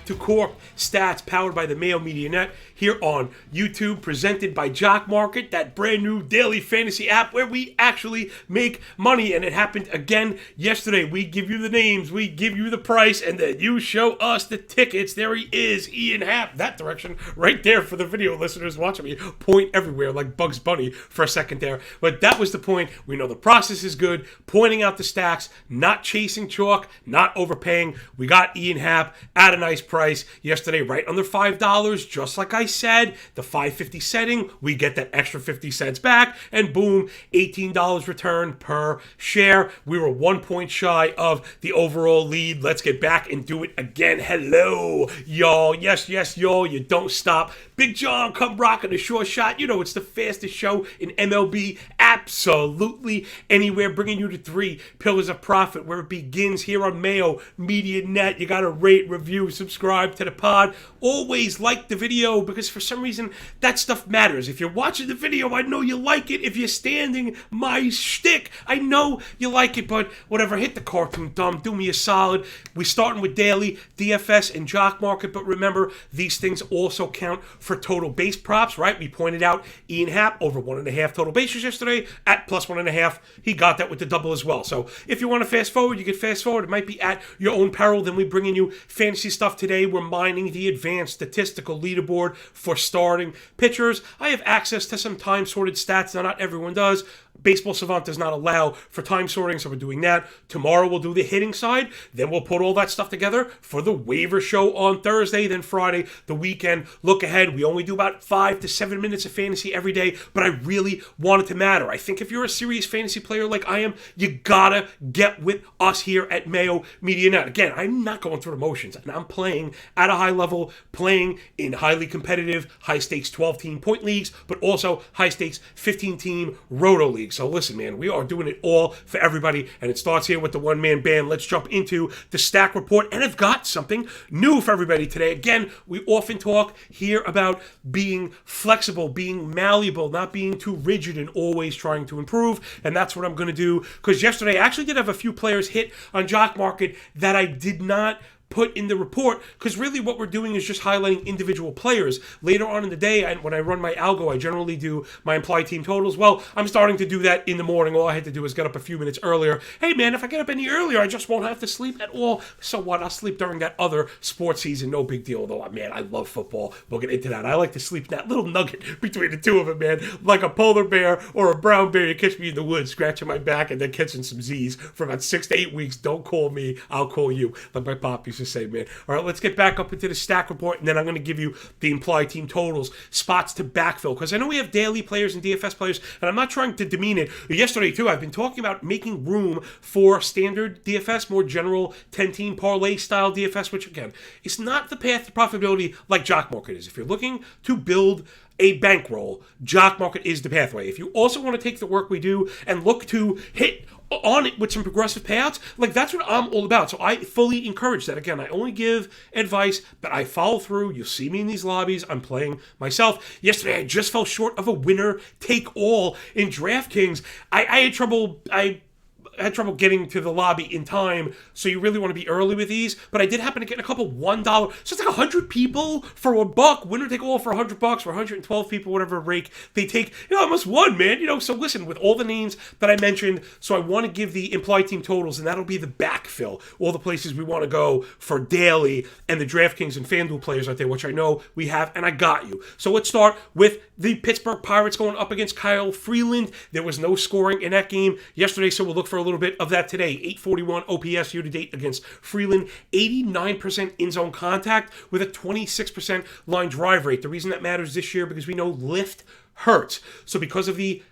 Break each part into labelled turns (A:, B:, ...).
A: to Corp Stats powered by the Mayo Media Net here on YouTube, presented by Jock Market, that brand new daily fantasy app where we actually make money. And it happened again yesterday. We give you the names, we give you the price, and then you show us the tickets. There he is, Ian Happ, that direction right there for the video listeners watching me point everywhere like Bugs Bunny for a second there. But that was the point. We know the process is good, pointing out the stacks, not chasing chalk, not overpaying. We got Ian Happ at a nice price yesterday, right under $5, just like I said. The $5.50 setting, we get that extra 50 cents back, and boom, $18 return per share. We were 1 point shy of the overall lead. Let's get back and do it again. Hello, y'all. Yes, y'all. You don't stop. Big John, come rocking a short shot. You know it's the fastest show in MLB. Absolutely anywhere, bringing you to 3 pillars of profit, where it begins here on Mayo Media Net. You got to rate, review, subscribe to the pod. Always like the video, because for some reason that stuff matters. If you're watching the video, I know you like it. If you're standing my shtick, I know you like it. But whatever, hit the cartoon thumb. Do me a solid. We're starting with daily DFS and Jock Market, but remember, these things also count for total base props, right? We pointed out Ian Happ over 1.5 total bases yesterday at plus 1.5. He got that with the double as well. So if you want to fast forward, you can fast forward. It might be at your own peril. Then we bring in you fantasy stuff today. We're mining the advanced statistical leaderboard for starting pitchers. I have access to some time-sorted stats. Now, not everyone does. Baseball Savant does not allow for time sorting, so we're doing that. Tomorrow we'll do the hitting side. Then we'll put all that stuff together for the waiver show on Thursday. Then Friday, the weekend. Look ahead. We only do about 5 to 7 minutes of fantasy every day, but I really want it to matter. I think if you're a serious fantasy player like I am, you gotta get with us here at Mayo Media Net. Again, I'm not going through the motions, and I'm playing at a high level, playing in highly competitive, high-stakes 12-team point leagues, but also high-stakes 15-team roto leagues. So listen, man, we are doing it all for everybody, and it starts here with the one-man band. Let's jump into the stack report, and I've got something new for everybody today. Again, we often talk here about being flexible, being malleable, not being too rigid, and always trying to improve, and that's what I'm going to do, because yesterday I actually did have a few players hit on Jock Market that I did not put in the report, because really what we're doing is just highlighting individual players. Later on in the day, when I run my algo, I generally do my implied team totals. Well, I'm starting to do that in the morning. All I had to do is get up a few minutes earlier. Hey man, if I get up any earlier, I just won't have to sleep at all. So what? I'll sleep during that other sports season. No big deal. Although, man, I love football. We'll get into that. I like to sleep in that little nugget between the two of them, man. Like a polar bear or a brown bear. You catch me in the woods, scratching my back and then catching some Z's for about 6 to 8 weeks. Don't call me. I'll call you. Like my pop used to say, man. All right, let's get back up into the stack report, and then I'm going to give you the implied team totals, spots to backfill, because I know we have daily players and DFS players, and I'm not trying to demean it. Yesterday, too, I've been talking about making room for standard DFS, more general 10-team parlay style DFS, which, again, is not the path to profitability like Jock Market is. If you're looking to build a bankroll, Jock Market is the pathway. If you also want to take the work we do and look to hit on it with some progressive payouts, like that's what I'm all about. So I fully encourage that. Again, I only give advice, but I follow through. You'll see me in these lobbies. I'm playing myself. Yesterday, I just fell short of a winner take all in DraftKings. I had trouble. I had trouble getting to the lobby in time, so you really want to be early with these. But I did happen to get a couple $1. So it's like 100 people for $1. Winner take all for $100, or 112 people, whatever rake they take. I almost won, man. So listen, with all the names that I mentioned, so I want to give the implied team totals, and that'll be the backfill. All the places we want to go for daily, and the DraftKings and FanDuel players out there, which I know we have, and I got you. So let's start with the Pittsburgh Pirates going up against Kyle Freeland. There was no scoring in that game yesterday, so we'll look for a little bit of that today. 841 OPS year-to-date against Freeland. 89% in-zone contact with a 26% line drive rate. The reason that matters this year, because we know lift hurts. So because of the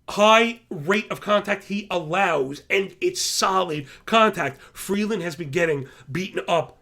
A: high rate of contact he allows, and it's solid contact, Freeland has been getting beaten up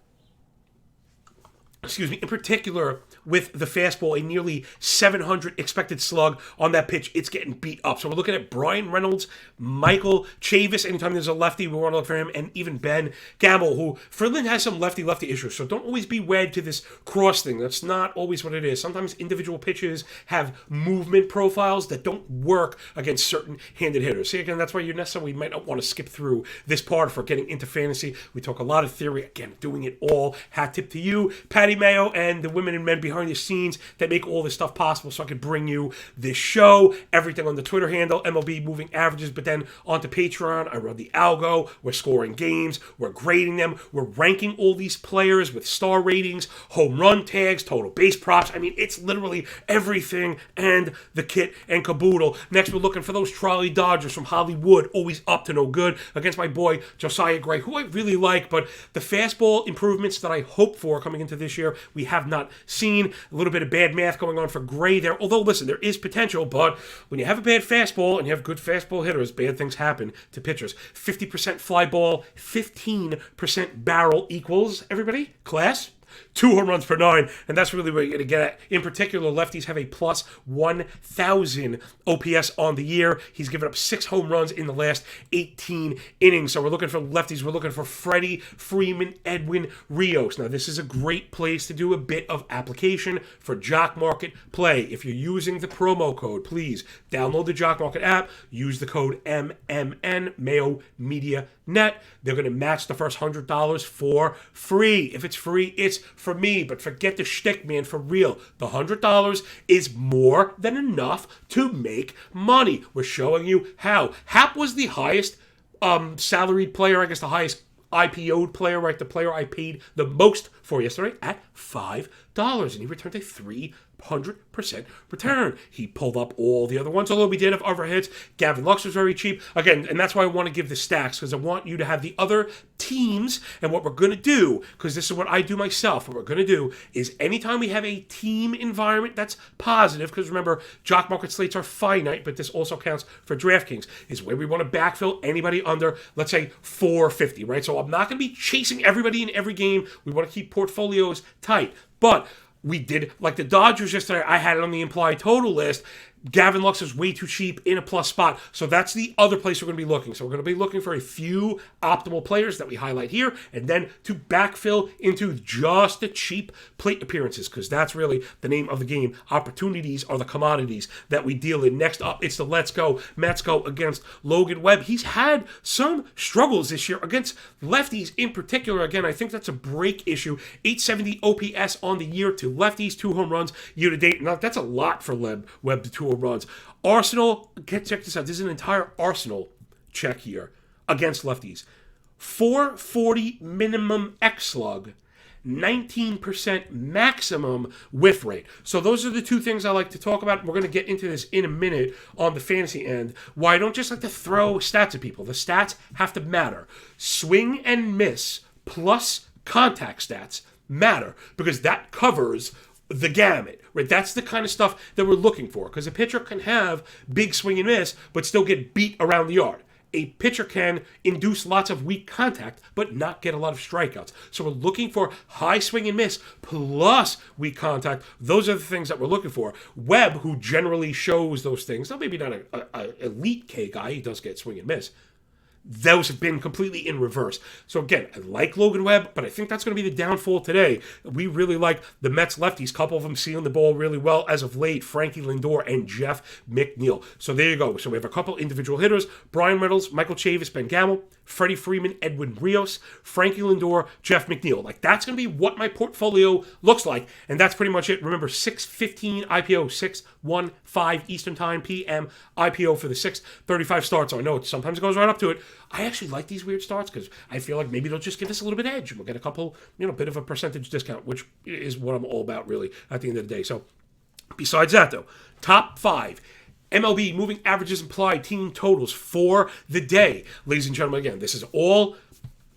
A: in particular with the fastball, a nearly 700 expected slug on that pitch. It's getting beat up. So we're looking at Brian Reynolds, Michael Chavis. Anytime there's a lefty, we want to look for him. And even Ben Gamble, who Fridland has some lefty-lefty issues. So don't always be wed to this cross thing. That's not always what it is. Sometimes individual pitches have movement profiles that don't work against certain handed hitters. See, again, that's why we might not want to skip through this part for getting into fantasy. We talk a lot of theory. Again, doing it all. Hat tip to you, Patty Mayo, and the women and men behind the scenes that make all this stuff possible so I could bring you this show, everything on the Twitter handle, MLB Moving Averages, but then onto Patreon, I run the algo, we're scoring games, we're grading them, we're ranking all these players with star ratings, home run tags, total base props. I mean, it's literally everything and the kit and caboodle. Next, we're looking for those trolley dodgers from Hollywood, always up to no good, against my boy Josiah Gray, who I really like, but the fastball improvements that I hope for coming into this year, we have not seen. A little bit of bad math going on for Gray there. Although, listen, there is potential, but when you have a bad fastball and you have good fastball hitters, bad things happen to pitchers. 50% fly ball, 15% barrel equals, everybody, class? 2 home runs per 9, and that's really what you're going to get at. In particular, lefties have a plus 1,000 OPS on the year. He's given up 6 home runs in the last 18 innings. So we're looking for lefties. We're looking for Freddie Freeman, Edwin Rios. Now, this is a great place to do a bit of application for Jock Market Play. If you're using the promo code, please download the Jock Market app. Use the code MMN, Mayo Media Net. They're going to match the first $100 for free. If it's free, it's for me, but forget the shtick, man, for real. The $100 is more than enough to make money. We're showing you how. Hap was the highest salaried player, I guess the highest IPO'd player, right? The player I paid the most for yesterday at $5, and he returned a 300% return. He pulled up all the other ones, although we did have overheads. Gavin Lux was very cheap. Again, and that's why I want to give the stacks, because I want you to have the other teams. And what we're going to do, because this is what I do myself, what we're going to do is anytime we have a team environment that's positive, because remember, Jock Market slates are finite, but this also counts for DraftKings, is where we want to backfill anybody under, let's say, 450, right? So I'm not going to be chasing everybody in every game. We want to keep portfolios tight. But we did, like the Dodgers yesterday, I had it on the implied total list. Gavin Lux is way too cheap in a plus spot. So that's the other place we're going to be looking. So we're going to be looking for a few optimal players that we highlight here, and then to backfill into just the cheap plate appearances, because that's really the name of the game. Opportunities are the commodities that we deal in. Next up, it's the Let's Go Mets go against Logan Webb. He's had some struggles this year against lefties in particular. Again, I think that's a break issue. 870 OPS on the year to lefties, 2 home runs year to date. Now, that's a lot for Webb to 2 home runs. Arsenal, check this out. This is an entire Arsenal check here against lefties. 440 minimum X slug, 19% maximum whiff rate. So those are the 2 things I like to talk about. We're going to get into this in a minute on the fantasy end. Why I don't just like to throw stats at people. The stats have to matter. Swing and miss plus contact stats matter, because that covers the gamut, right? That's the kind of stuff that we're looking for, because a pitcher can have big swing and miss but still get beat around the yard. A pitcher can induce lots of weak contact but not get a lot of strikeouts. So we're looking for high swing and miss plus weak contact. Those are the things that we're looking for. Webb, who generally shows those things, now maybe not an elite K guy, he does get swing and miss. Those have been completely in reverse. So again, I like Logan Webb, but I think that's going to be the downfall today. We really like the Mets lefties, a couple of them sealing the ball really well as of late, Frankie Lindor and Jeff McNeil. So there you go. So we have a couple individual hitters, Brian Reynolds, Michael Chavis, Ben Gamble, Freddie Freeman, Edwin Rios, Frankie Lindor, Jeff McNeil. Like, that's going to be what my portfolio looks like, and that's pretty much it. Remember, 6:15 IPO, 6:15 Eastern Time PM IPO for the 6:35 start. So I know it sometimes goes right up to it. I actually like these weird starts because I feel like maybe they'll just give us a little bit of edge. We'll get a couple, bit of a percentage discount, which is what I'm all about, really, at the end of the day. So besides that, though, top 5 MLB moving averages implied team totals for the day. Ladies and gentlemen, again, this is all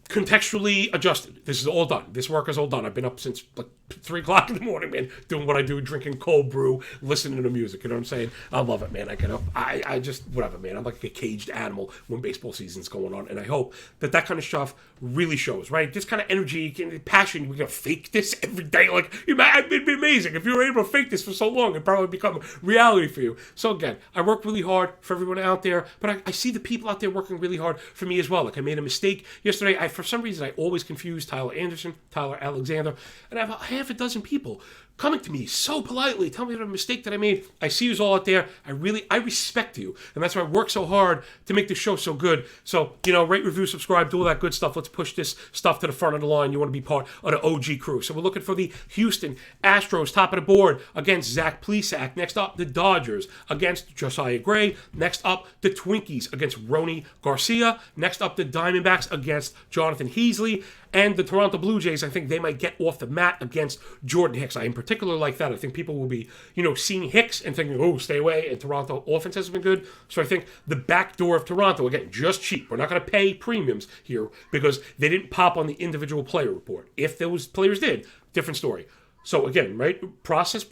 A: contextually adjusted. This is all done. This work is all done. I've been up since like 3 o'clock in the morning, man, doing what I do, drinking cold brew, listening to music. You know what I'm saying? I love it, man. I get up. I just, whatever, man. I'm like a caged animal when baseball season's going on. And I hope that kind of stuff really shows, right? This kind of energy and passion. We're going to fake this every day. Like, it'd be amazing. If you were able to fake this for so long, it'd probably become reality for you. So again, I work really hard for everyone out there, but I see the people out there working really hard for me as well. Like, I made a mistake yesterday. For some reason, I always confuse Tyler Anderson, Tyler Alexander, and I have half a dozen people coming to me so politely, tell me the mistake that I made. I see you all out there. I respect you. And that's why I work so hard to make this show so good. So, rate, review, subscribe, do all that good stuff. Let's push this stuff to the front of the line. You want to be part of the OG crew. So we're looking for the Houston Astros, top of the board, against Zach Plesac. Next up, the Dodgers against Josiah Gray. Next up, the Twinkies against Rony Garcia. Next up, the Diamondbacks against Jonathan Heasley. And the Toronto Blue Jays, I think they might get off the mat against Jordan Hicks. I in particular like that. I think people will be, seeing Hicks and thinking, oh, stay away. And Toronto offense has been good. So I think the back door of Toronto, again, just cheap. We're not going to pay premiums here because they didn't pop on the individual player report. If those players did, different story. So again, right? Process,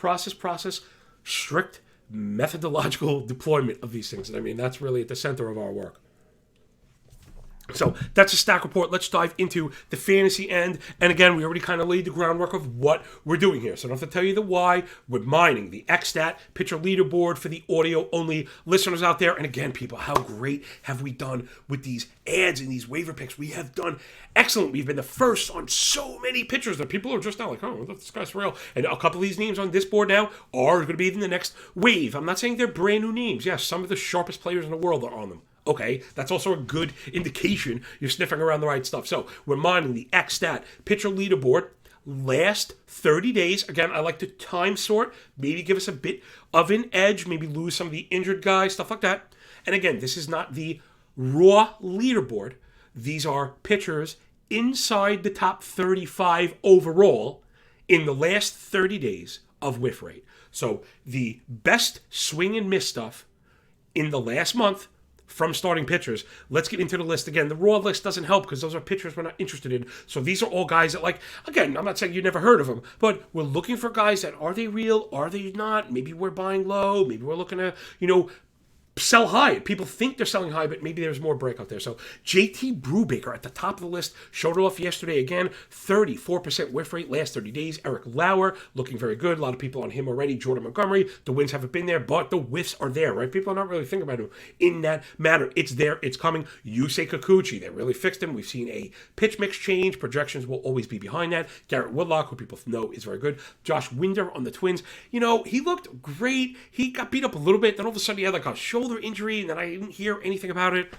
A: strict methodological deployment of these things. And I mean, that's really at the center of our work. So that's a stack report. Let's dive into the fantasy end. And again, we already kind of laid the groundwork of what we're doing here. So I don't have to tell you the why. We're mining the XStat pitcher leaderboard for the audio-only listeners out there. And again, people, how great have we done with these ads and these waiver picks? We have done excellent. We've been the first on so many pitchers that people are just now like, oh, this guy's real. And a couple of these names on this board now are going to be in the next wave. I'm not saying they're brand new names. Yes, some of the sharpest players in the world are on them. Okay, that's also a good indication you're sniffing around the right stuff. So we're mining the XStat pitcher leaderboard. Last 30 days. Again, I like to time sort, maybe give us a bit of an edge, maybe lose some of the injured guys, stuff like that. And again, this is not the raw leaderboard. These are pitchers inside the top 35 overall in the last 30 days of whiff rate. So the best swing and miss stuff in the last month from starting pitchers. Let's get into the list again. The raw list doesn't help because those are pitchers we're not interested in. So these are all guys that, like, again, I'm not saying you never heard of them, but we're looking for guys that, are they real? Are they not? Maybe we're buying low. Maybe we're looking to, sell high. People think they're selling high, but maybe there's more breakout there. So JT Brubaker at the top of the list showed off yesterday again. 34% whiff rate last 30 days. Eric Lauer looking very good. A lot of people on him already. Jordan Montgomery. The wins haven't been there, but the whiffs are there, right? People are not really thinking about him in that manner. It's there. It's coming. Yusei Kikuchi. They really fixed him. We've seen a pitch mix change. Projections will always be behind that. Garrett Woodlock, who people know is very good. Josh Winder on the Twins. He looked great. He got beat up a little bit. Then all of a sudden he had like a shoulder injury, and then I didn't hear anything about it.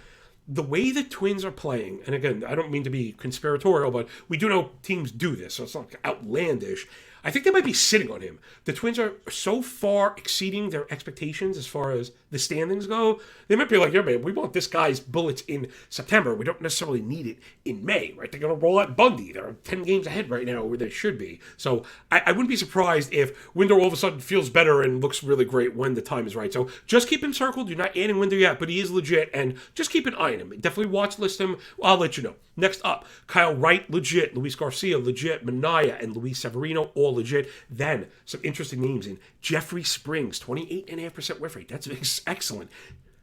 A: The way the Twins are playing, and again, I don't mean to be conspiratorial, but we do know teams do this, so it's not outlandish. I think they might be sitting on him. The Twins are so far exceeding their expectations as far as the standings go. They might be like, yeah, man, we want this guy's bullets in September. We don't necessarily need it in May, right? They're going to roll out Bundy. They're 10 games ahead right now where they should be. So I wouldn't be surprised if Winder all of a sudden feels better and looks really great when the time is right. So just keep him circled. You're not adding Winder yet, but he is legit, and just keep an eye on him. Definitely watch list him. I'll let you know. Next up, Kyle Wright, legit. Luis Garcia, legit. Minaya and Luis Severino, all legit. Then, some interesting names in Jeffrey Springs, 28.5% whiff rate. That's excellent.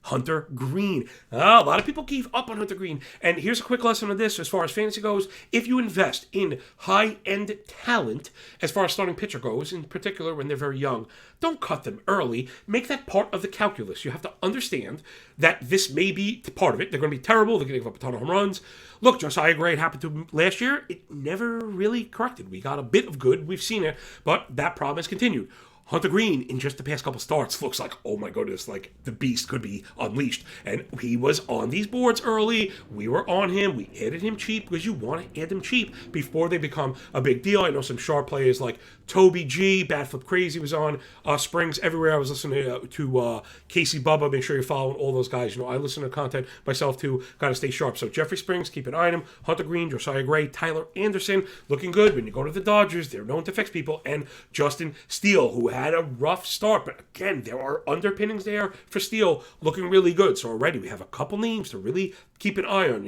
A: Hunter Green. A lot of people gave up on Hunter Green. And here's a quick lesson on this as far as fantasy goes. If you invest in high-end talent, as far as starting pitcher goes, in particular when they're very young, don't cut them early. Make that part of the calculus. You have to understand that this may be part of it. They're going to be terrible. They're going to give up a ton of home runs. Look, Josiah Gray happened to him last year. It never really corrected. We got a bit of good. We've seen it. But that problem has continued. Hunter Green, in just the past couple starts, looks like, oh my goodness, like the beast could be unleashed. And he was on these boards early. We were on him. We added him cheap because you want to add them cheap before they become a big deal. I know some sharp players like Toby G, Bat Flip Crazy was on Springs everywhere. I was listening to Casey Bubba. Make sure you're following all those guys. I listen to content myself too. Got to stay sharp. So Jeffrey Springs, keep an eye on him. Hunter Green, Josiah Gray, Tyler Anderson, looking good. When you go to the Dodgers, they're known to fix people. And Justin Steele, who had a rough start, but again, there are underpinnings there for Steele, looking really good. So already we have a couple names to really keep an eye on.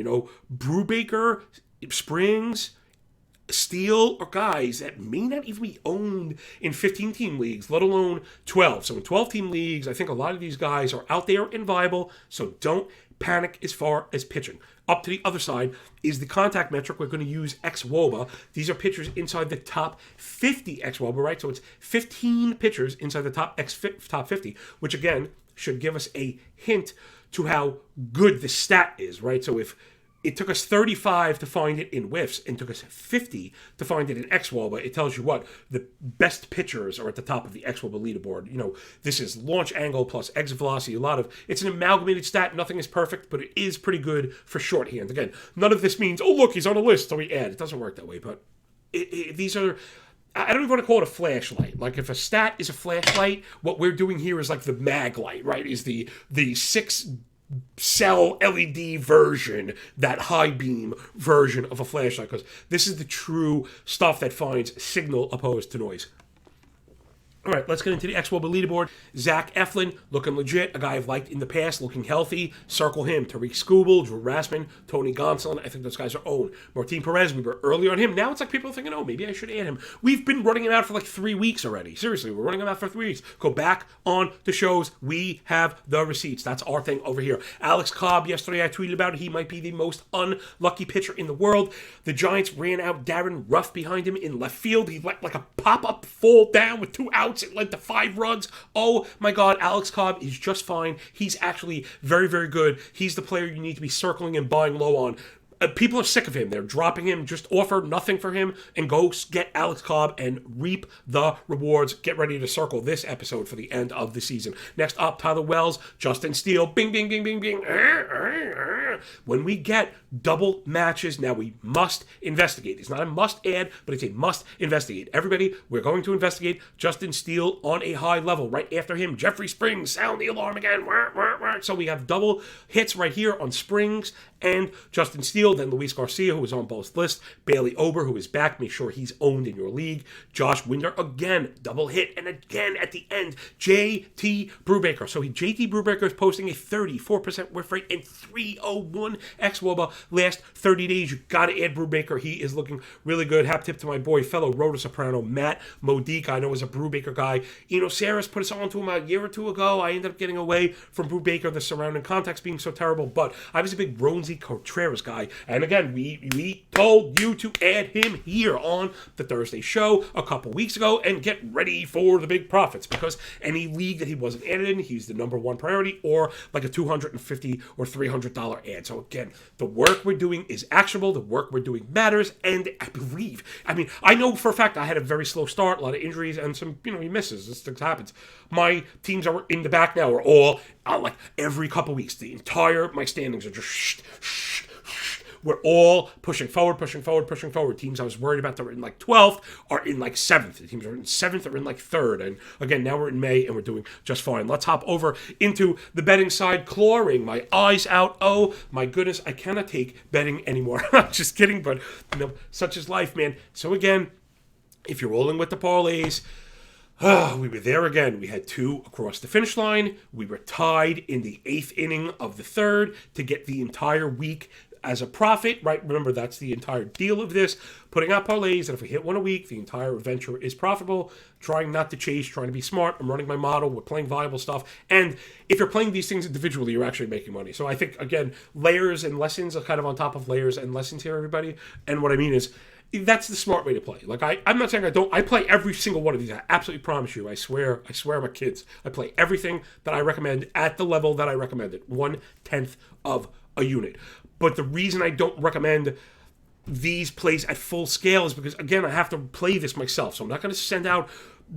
A: Brubaker Springs, Steele, are guys that may not even be owned in 15-team leagues, let alone 12. So in 12-team leagues, I think a lot of these guys are out there and viable, so don't panic as far as pitching. Up to the other side is the contact metric. We're going to use xWOBA. These are pitchers inside the top 50 xWOBA, right? So it's 15 pitchers inside the top 50, which again should give us a hint to how good the stat is, right? So if it took us 35 to find it in whiffs and took us 50 to find it in xWOBA, it tells you what? The best pitchers are at the top of the xWOBA leaderboard. You know, this is launch angle plus exit velocity. It's an amalgamated stat. Nothing is perfect, but it is pretty good for shorthand. Again, none of this means, oh, look, he's on a list, so we add. It doesn't work that way, but these are... I don't even want to call it a flashlight. Like, if a stat is a flashlight, what we're doing here is like the mag light, right? Is the 6-cell LED version, that high beam version of a flashlight, because this is the true stuff that finds signal opposed to noise. All right, let's get into the xWOBA leaderboard. Zach Eflin, looking legit, a guy I've liked in the past, looking healthy. Circle him. Tariq Skubal, Drew Rassman, Tony Gonsolin. I think those guys are owned. Martin Perez, we were early on him. Now it's like people are thinking, oh, maybe I should add him. We've been running him out for like 3 weeks already. Seriously, we're running him out for 3 weeks. Go back on the shows. We have the receipts. That's our thing over here. Alex Cobb, yesterday I tweeted about it. He might be the most unlucky pitcher in the world. The Giants ran out Darren Ruff behind him in left field. He let like a pop-up fall down with 2 outs. It led to 5 runs. Oh my God, Alex Cobb is just fine. He's actually very, very good. He's the player you need to be circling and buying low on. People are sick of him. They're dropping him. Just offer nothing for him and go get Alex Cobb and reap the rewards. Get ready to circle this episode for the end of the season. Next up, Tyler Wells, Justin Steele. Bing, bing, bing, bing, bing. When we get double matches, now we must investigate. It's not a must add, but it's a must investigate. Everybody, we're going to investigate Justin Steele on a high level. Right after him, Jeffrey Springs. Sound the alarm again. So we have double hits right here on Springs and Justin Steele. Then Luis Garcia, who is on both lists. Bailey Ober, who is back. Make sure he's owned in your league. Josh Winder, again, double hit. And again, at the end, JT Brubaker. So JT Brubaker is posting a 34% whiff rate and 301 xWOBA last 30 days. You got to add Brubaker. He is looking really good. Hat tip to my boy, fellow Roto Soprano, Matt Modique. I know is a Brubaker guy. Eno Saris put us on to him a year or two ago. I ended up getting away from Brubaker, the surrounding context being so terrible. But I was a big Roansy Contreras guy. And again, we told you to add him here on the Thursday show a couple weeks ago and get ready for the big profits, because any league that he wasn't added in, he's the number one priority, or like a $250 or $300 ad. So again, the work we're doing is actionable. The work we're doing matters. And I know for a fact I had a very slow start, a lot of injuries, and some, he misses. This thing happens. My teams are in the back now are all like every couple weeks. My standings are just we're all pushing forward. Teams I was worried about that were in like 12th are in like 7th. The teams are in 7th are in like 3rd. And again, now we're in May and we're doing just fine. Let's hop over into the betting side. Clawing my eyes out. Oh my goodness, I cannot take betting anymore. I'm just kidding, but such is life, man. So again, if you're rolling with the parlays, we were there again. We had 2 across the finish line. We were tied in the 8th inning of the 3rd to get the entire week as a profit, right? Remember, that's the entire deal of this. Putting out parlays, and if we hit one a week, the entire venture is profitable. Trying not to chase, trying to be smart. I'm running my model. We're playing viable stuff. And if you're playing these things individually, you're actually making money. So I think, again, layers and lessons are kind of on top of layers and lessons here, everybody. And what I mean is, that's the smart way to play. Like, I'm not saying I don't. I play every single one of these. I absolutely promise you. I swear my kids. I play everything that I recommend at the level that I recommend it. 1/10 of a unit. But the reason I don't recommend these plays at full scale is because, again, I have to play this myself. So I'm not going to send out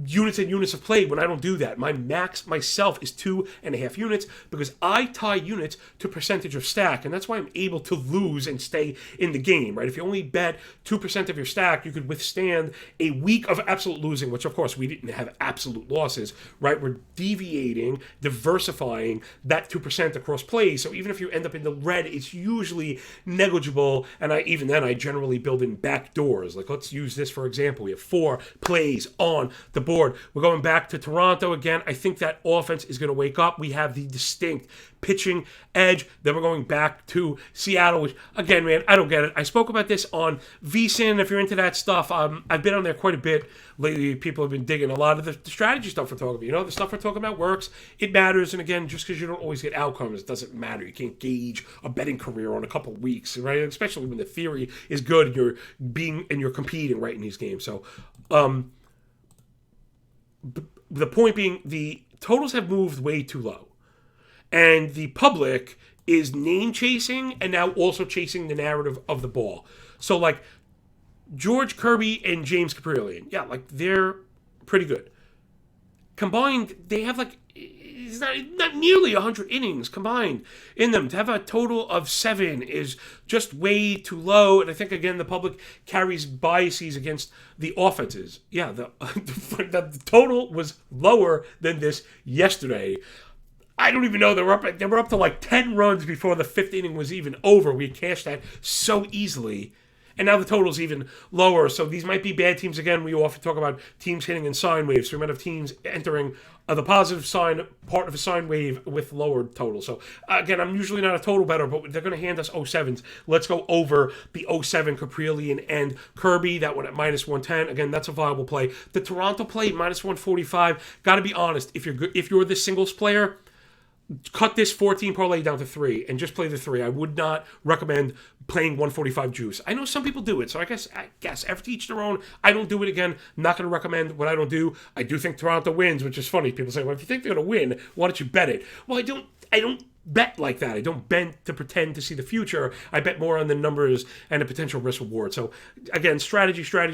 A: units and units of play when I don't do that. My max myself is 2.5 units because I tie units to percentage of stack, and that's why I'm able to lose and stay in the game, right? If you only bet 2% of your stack, you could withstand a week of absolute losing, which of course we didn't have absolute losses, right? We're deviating, diversifying that 2% across plays, so even if you end up in the red, it's usually negligible, and I generally build in back doors. Like, let's use this for example. We have 4 plays on the the board. We're going back to Toronto again. I think that offense is going to wake up. We have the distinct pitching edge. Then we're going back to Seattle, which, again, man, I don't get it. I spoke about this on VSiN. If you're into that stuff, I've been on there quite a bit lately. People have been digging a lot of the strategy stuff we're talking about. You know, the stuff we're talking about works. It matters. And again, just because you don't always get outcomes, it doesn't matter. You can't gauge a betting career on a couple of weeks, right? Especially when the theory is good and you're competing right in these games. So, the point being, the totals have moved way too low. And the public is name chasing and now also chasing the narrative of the ball. So, like, George Kirby and James Caprillion, yeah, like, they're pretty good. Combined, they have, like, it's not nearly 100 innings combined in them. To have a total of 7 is just way too low. And I think, again, the public carries biases against the offenses. Yeah, the total was lower than this yesterday. I don't even know. They were up to like 10 runs before the 5th inning was even over. We cashed that so easily. And now the total's even lower. So these might be bad teams. Again, we often talk about teams hitting in sine waves. So we might have teams entering the positive sign, part of a sine wave with lower total. So again, I'm usually not a total bettor, but they're going to hand us 07s. Let's go over the 07 Caprillion and Kirby. That one at minus 110. Again, that's a viable play. The Toronto play, minus 145. Got to be honest. If you're the singles player, cut this 14 parlay down to 3 and just play the 3. I would not recommend playing 145 juice. I know some people do it, so I guess after each their own. I don't do it again. Not going to recommend what I don't do. I do think Toronto wins, which is funny. People say, well, if you think they're going to win, why don't you bet it? Well, I don't bet like that. I don't bet to pretend to see the future. I bet more on the numbers and the potential risk reward. So again, strategy. I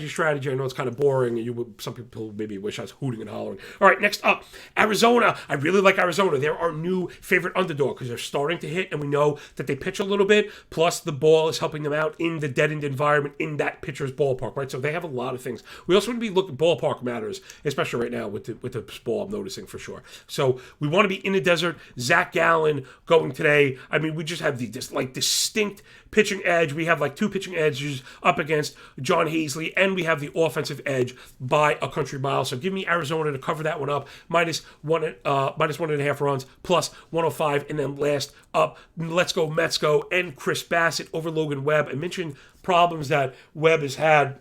A: know it's kind of boring. Some people maybe wish I was hooting and hollering. All right, next up, Arizona. I really like Arizona. They're our new favorite underdog because they're starting to hit, and we know that they pitch a little bit. Plus, the ball is helping them out in the deadened environment in that pitcher's ballpark, right? So they have a lot of things. We also want to be looking. Ballpark matters, especially right now with the ball. I'm noticing for sure. So we want to be in the desert. Zach Gallen going today. I mean, we just have this like distinct pitching edge. We have like 2 pitching edges up against John Hazley, and we have the offensive edge by a country mile. So give me Arizona to cover that one up. Minus 1.5 runs, plus 105, and then last up, let's go Mets go and Chris Bassett over Logan Webb. I mentioned problems that Webb has had,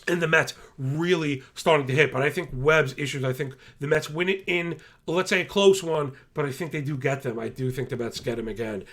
A: and the Mets really starting to hit. But I think Webb's issues, I think the Mets win it in, let's say, a close one, but I think they do get them. I do think the Mets get him again.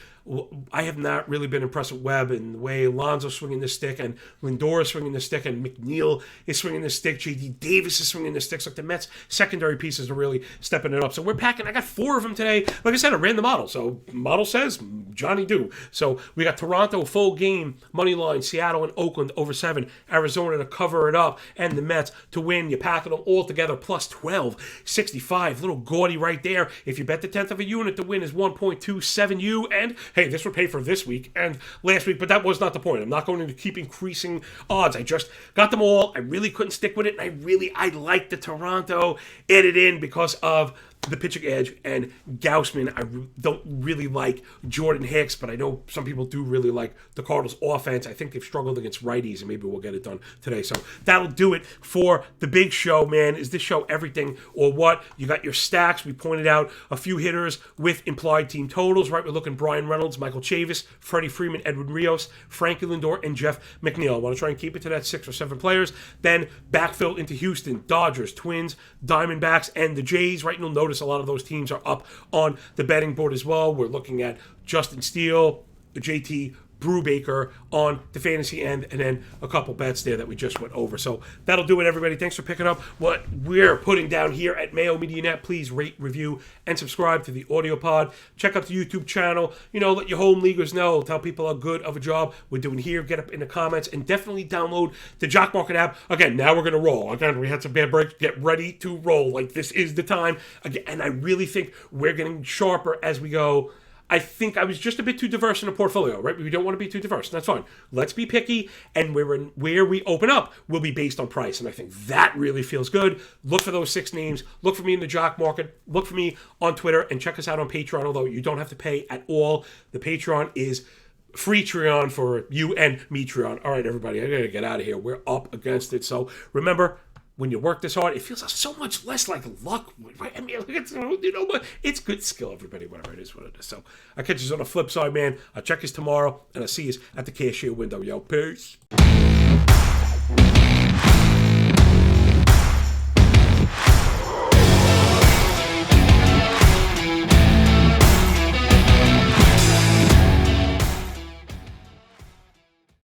A: I have not really been impressed with Webb and the way Alonso's swinging the stick, and Lindor is swinging the stick, and McNeil is swinging the stick. J.D. Davis is swinging the sticks. Like, the Mets' secondary pieces are really stepping it up. So we're packing. I got 4 of them today. Like I said, I ran the model. So model says Johnny do. So we got Toronto full game, money line, Seattle and Oakland over 7, Arizona to cover it up, and the Mets to win. You pack them all together, plus 12.65. Little gaudy right there. If you bet the 10th of a unit, the win is 1.27U. And hey, this would pay for this week and last week, but that was not the point. I'm not going to keep increasing odds. I just got them all. I really couldn't stick with it, and I like the Toronto added in because of the pitching edge and Gausman. I don't really like Jordan Hicks, but I know some people do really like the Cardinals offense. I think they've struggled against righties, and maybe we'll get it done today. So that'll do it for the big show, man. Is this show everything or what? You got your stacks. We pointed out a few hitters with implied team totals, right? We're looking Brian Reynolds, Michael Chavis, Freddie Freeman, Edwin Rios, Frankie Lindor, and Jeff McNeil. I want to try and keep it to that 6 or 7 players. Then backfill into Houston, Dodgers, Twins, Diamondbacks, and the Jays, right? You'll notice a lot of those teams are up on the betting board as well. We're looking at Justin Steele, JT Brubaker on the fantasy end, and then a couple bets there that we just went over. So that'll do it, everybody. Thanks for picking up what we're putting down here at Mayo Media Net. Please rate, review, and subscribe to the audio pod. Check out the YouTube channel. Let your home leaguers know. Tell people how good of a job we're doing here. Get up in the comments, and definitely download the Jock Market app. Again, now we're going to roll. Again, we had some bad breaks. Get ready to roll. Like, this is the time. Again, and I really think we're getting sharper as we go. I think I was just a bit too diverse in the portfolio, right? We don't want to be too diverse. That's fine. Let's be picky, and where we open up will be based on price, and I think that really feels good. Look for those 6 names. Look for me in the Jock Market. Look for me on Twitter, and check us out on Patreon, although you don't have to pay at all. The Patreon is free Treon for you and me, Treon. All right, everybody, I got to get out of here. We're up against it. So remember, when you work this hard, it feels so much less like luck. Right? I mean, it's good skill, everybody, whatever it is, what it is. So I catch you on the flip side, man. I'll check you tomorrow, and I'll see you at the cashier window, yo. Peace.